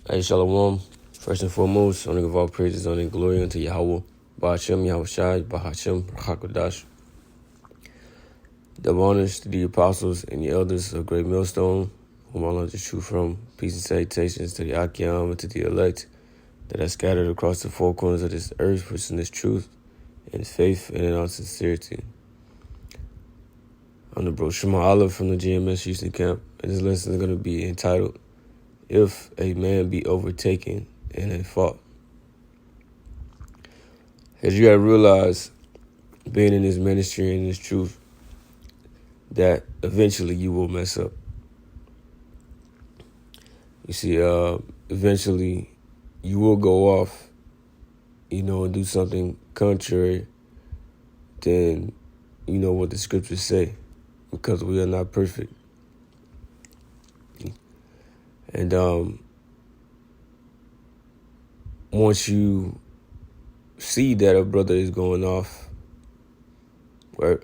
Hey, Shalom. First and foremost, I want to give all praises, honor, and glory unto Yahweh, Ba'ashem, Yahweh Shai, Bahashem, Hakodash. Double honors to the apostles and the elders of Great Millstone, whom I learned the truth from. Peace and salutations to the Akim and to the elect that are scattered across the four corners of this earth, pushing this truth in faith and in all sincerity. I'm the bro Shema Olive from the GMS Houston camp, and this lesson is going to be entitled, If a Man Be Overtaken in a Fault. As you have realized, being in this ministry and this truth, that eventually you will mess up. You see, eventually you will go off, and do something contrary than, what the scriptures say, because we are not perfect. And once you see that a brother is going off, or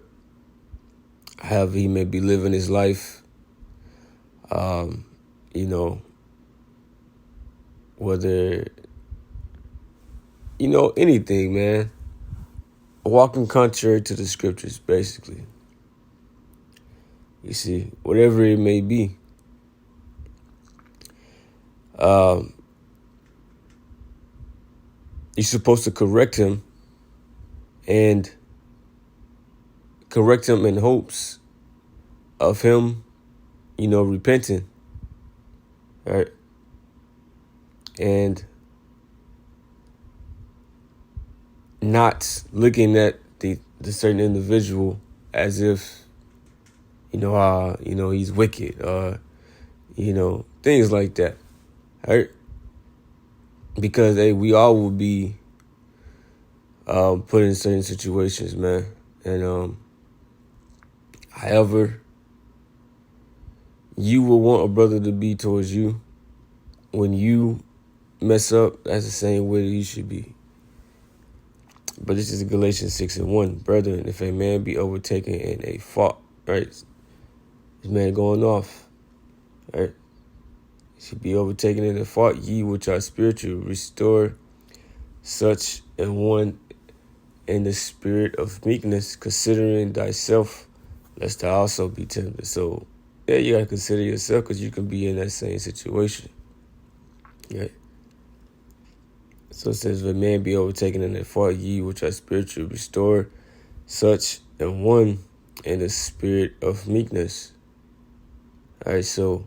however he may be living his life, whether, anything, man, walking contrary to the scriptures, basically. You see, whatever it may be. You're supposed to correct him in hopes of him, repenting, right? And not looking at the certain individual as if, he's wicked, or, things like that, right? Because, we all will be put in certain situations, man. And however you will want a brother to be towards you when you mess up, that's the same way that you should be. But this is Galatians 6:1. Brethren, if a man be overtaken in a fault, right? This man going off, right? He should be overtaken in a fault. Ye which are spiritual, restore such an one in the spirit of meekness, considering thyself, lest thou also be tempted. So, you got to consider yourself, because you can be in that same situation. Right? So it says, if a man be overtaken in a fault, ye which are spiritual, restore such an one in the spirit of meekness. All right, so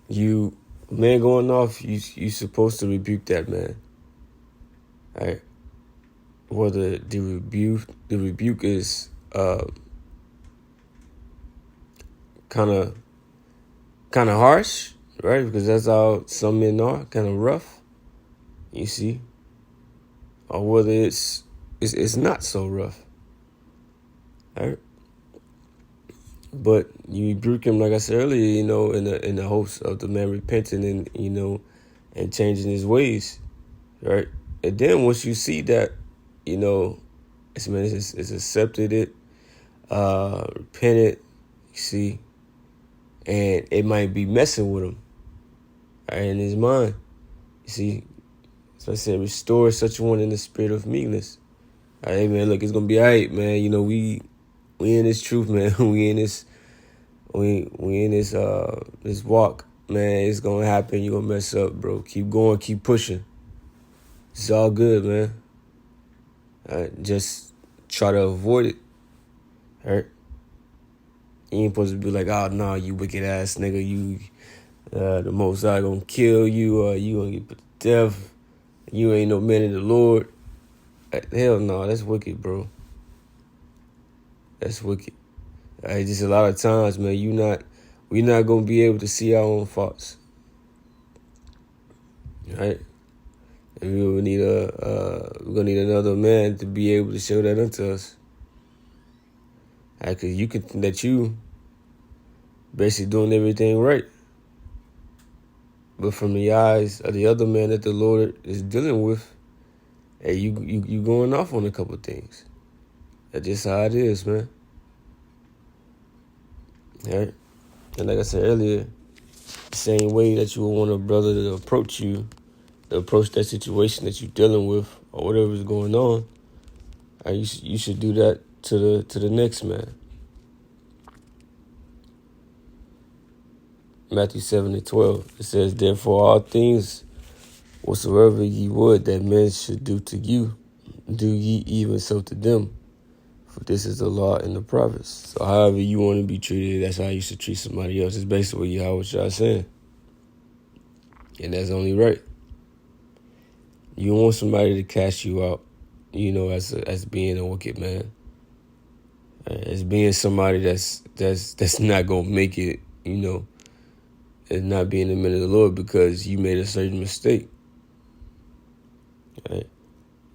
man going off, you supposed to rebuke that man. All right? Whether the rebuke is kind of harsh, right? Because that's how some men are, kind of rough, you see, or whether it's not so rough, all right? But you rebuke him, like I said earlier, in the hopes of the man repenting and and changing his ways, right? And then once you see that, this man is accepted it, repented, you see, and it might be messing with him, right, in his mind, you see. So I said, restore such one in the spirit of meekness. All right, man, look, it's gonna be all right, man. We in this truth, man. we in this this walk, man. It's gonna happen. You're gonna mess up, bro. Keep going, keep pushing. It's all good, man. All right, just try to avoid it. All right. You ain't supposed to be like, oh no, you wicked ass nigga, you the Most High gonna kill you, or you gonna get put to death. You ain't no man in the Lord. Hell no, that's wicked, bro. That's wicked. Just a lot of times, man, we're not gonna be able to see our own faults. Right? And we're gonna need another man to be able to show that unto us. Cause you can think that you basically doing everything right. But from the eyes of the other man that the Lord is dealing with, you going off on a couple things. That's just how it is, man. All right? And like I said earlier, the same way that you would want a brother to approach you, to approach that situation that you're dealing with or whatever is going on. You should do that to the next man. Matthew 7:12. It says, "Therefore all things whatsoever ye would that men should do to you, do ye even so to them. For this is the law and the prophets." So however you want to be treated, that's how you should treat somebody else. It's basically what Yahweh is saying. And that's only right. You want somebody to cast you out, as being a wicked man. As being somebody that's not gonna make it, and not being the man of the Lord because you made a certain mistake. Right?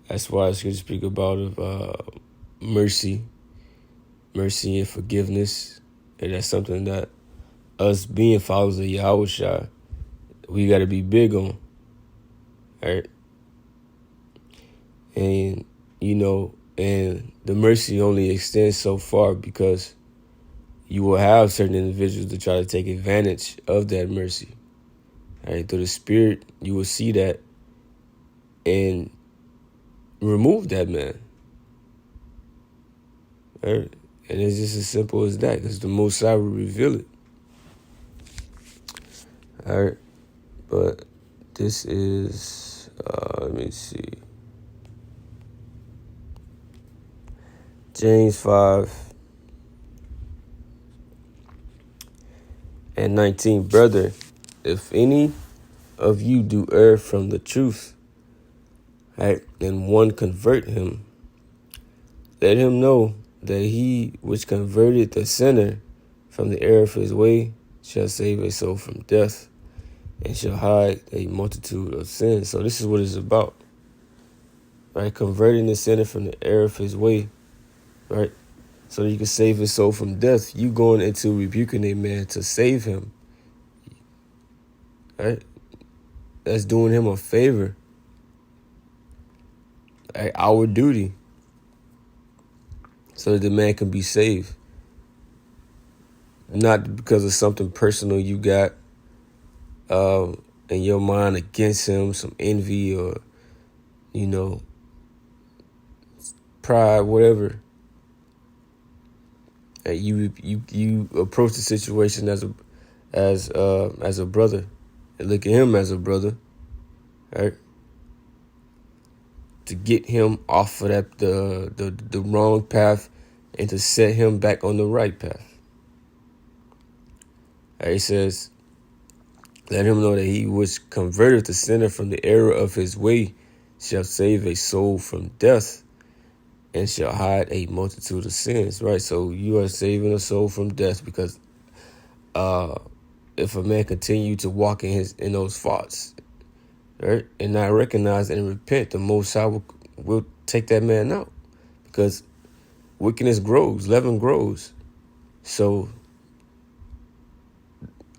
That's why it's going to speak about mercy and forgiveness. And that's something that us being followers of Yahweh, we got to be big on. Right? And, and the mercy only extends so far because you will have certain individuals to try to take advantage of that mercy. Right? Through the Spirit, you will see that and remove that man. Right? And it's just as simple as that, because the Most High will reveal it. All right, but this is, let me see, James 5:19. Brother, if any of you do err from the truth, right, and one convert him, let him know that he which converted the sinner from the error of his way shall save a soul from death and shall hide a multitude of sins. So this is what it's about, right? Converting the sinner from the error of his way, right? So that you can save his soul from death. You going into rebuking a man to save him, right? That's doing him a favor. Right? Our duty. So that the man can be saved. Not because of something personal you got in your mind against him, some envy or, pride, whatever. You approach the situation as a brother and look at him as a brother, right? To get him off of the wrong path and to set him back on the right path. He says, let him know that he which converted the sinner from the error of his way shall save a soul from death and shall hide a multitude of sins. Right? So you are saving a soul from death because if a man continue to walk in those faults, right, and not recognize and repent, the Most High will take that man out because wickedness grows, leaven grows. So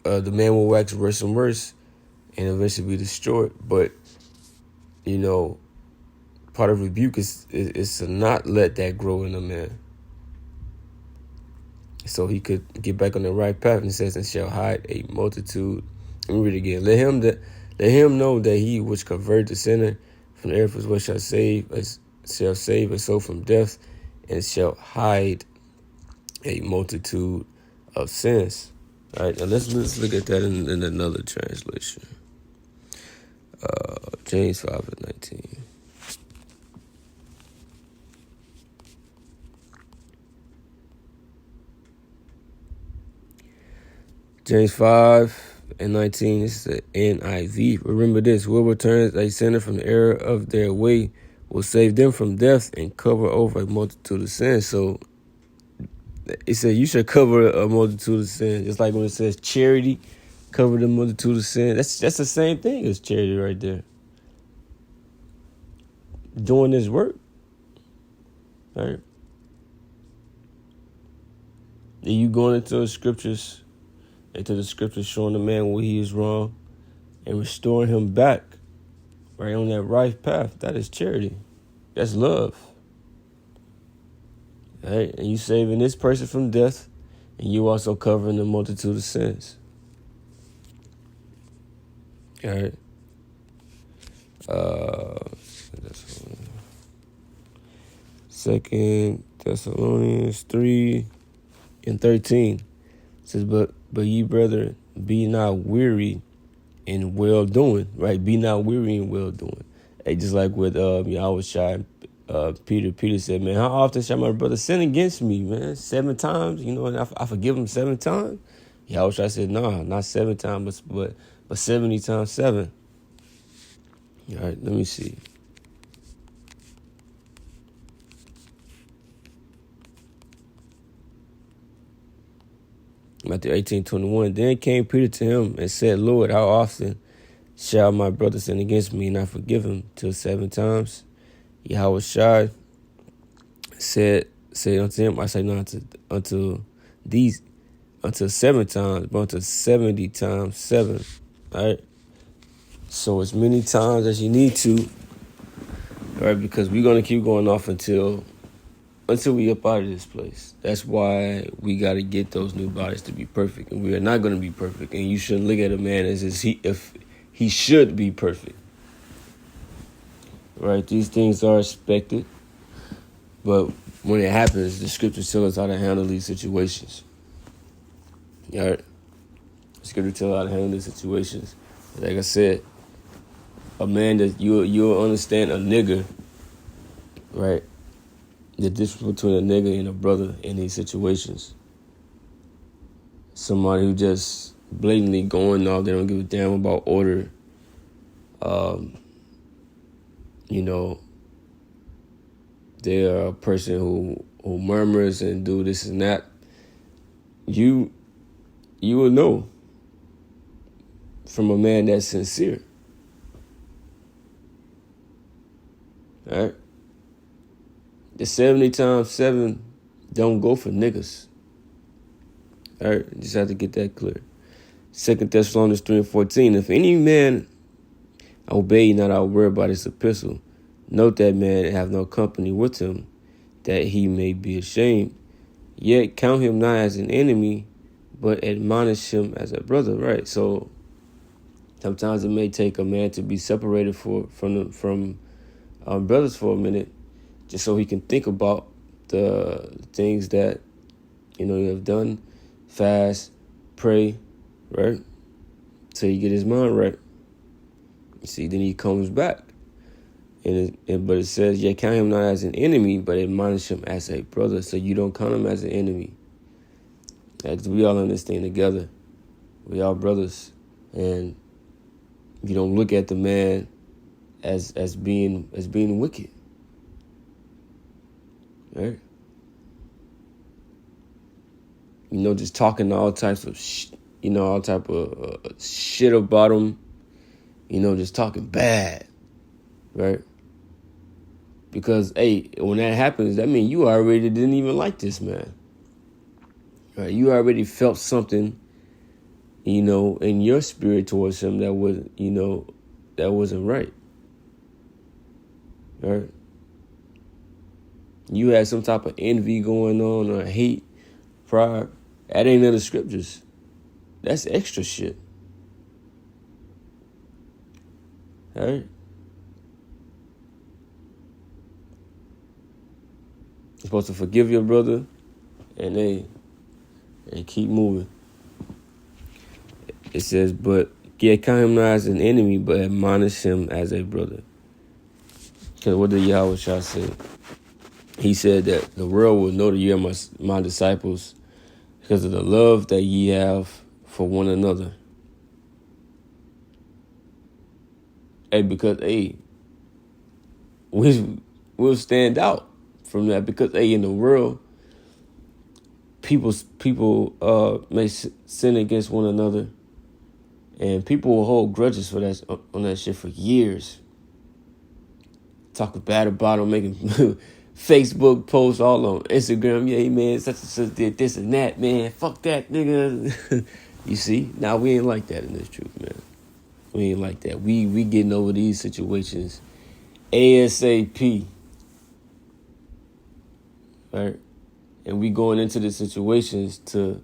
the man will wax worse and worse and eventually be destroyed. But, part of rebuke is to not let that grow in a man. So he could get back on the right path. And it says, and shall hide a multitude. Let me read it again. Let him know that he which converted the sinner from the error of his way shall save a soul from death and shall hide a multitude of sins. All right, now let's look at that in another translation. James 5:19. James 5:19. This is the NIV. Remember this: whoever turns a sinner from the error of their way will save them from death and cover over a multitude of sins. So it said you should cover a multitude of sins. Just like when it says charity, cover the multitude of sins. That's the same thing as charity right there. Doing this work. Right? And you going into the scriptures showing the man where he is wrong and restoring him back right on that right path. That is charity. That's love. Right? And you saving this person from death, and you also covering the multitude of sins. All right. Second Thessalonians 3:13 says, but ye brethren, be not weary in well doing, right? Be not weary in well doing. Hey, just like with Yahweh Shai, Peter said, man, how often shall my brother sin against me, man? 7 times, and I forgive him 7 times. Yahweh Shai said, nah, not 7 times, but 70 times 7. All right, let me see. Matthew 18:21. Then came Peter to him and said, Lord, how often shall my brother sin against me and I forgive him? Till 7 times? Yahweh Shai said unto him, I say not unto 7 times, but unto 70 times 7. All right. So as many times as you need to, all right, because we're gonna keep going off until we up out of this place. That's why we got to get those new bodies to be perfect, and we are not going to be perfect. And you shouldn't look at a man as if he should be perfect. Right? These things are expected, but when it happens, the scriptures tell us how to handle these situations. All right? The scripture tell us how to handle these situations. Like I said, a man that you'll understand a nigger, right? The difference between a nigga and a brother in these situations. Somebody who just blatantly going off, they don't give a damn about order. They are a person who murmurs and do this and that. You will know from a man that's sincere. All right? The 70 times 7 don't go for niggas. All right? Just have to get that clear. 2 Thessalonians 3:14. If any man obey not our word by this epistle, note that man have no company with him, that he may be ashamed. Yet count him not as an enemy, but admonish him as a brother. Right? So sometimes it may take a man to be separated from brothers for a minute, just so he can think about the things that, you have done, fast, pray, right? Till he get his mind right. You see, then he comes back. But it says, yeah, count him not as an enemy, but admonish him as a brother. So you don't count him as an enemy. Because we all in this thing together. We all brothers. And you don't look at the man as being wicked. Right? Just talking all types of all type of shit about him. Just talking bad, right? Because, hey, when that happens, that means you already didn't even like this man. Right? You already felt something, in your spirit towards him that was, that wasn't right. Right? You had some type of envy going on or hate prior. That ain't in the scriptures. That's extra shit. All right? You're supposed to forgive your brother and keep moving. It says, but count him not as an enemy, but admonish him as a brother. Because what did Yahweh Shah say? He said that the world will know that you are my disciples because of the love that ye have for one another. Hey, because, we'll stand out from that because, in the world, people may sin against one another, and people will hold grudges for that on that shit for years. Talking bad about them, making Facebook posts all on Instagram. Yeah, man, such and such did this and that, man. Fuck that, nigga. You see? Now we ain't like that in this truth, man. We ain't like that. We getting over these situations ASAP. Right? And we going into the situations to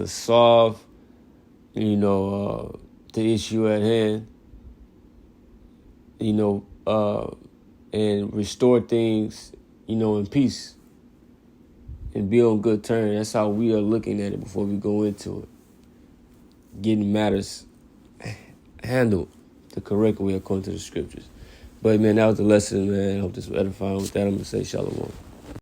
solve, the the issue at hand, and restore things, in peace and be on good terms. That's how we are looking at it before we go into it. Getting matters handled the correct way according to the scriptures. But, man, that was the lesson, man. I hope this was edifying. With that, I'm going to say shalom.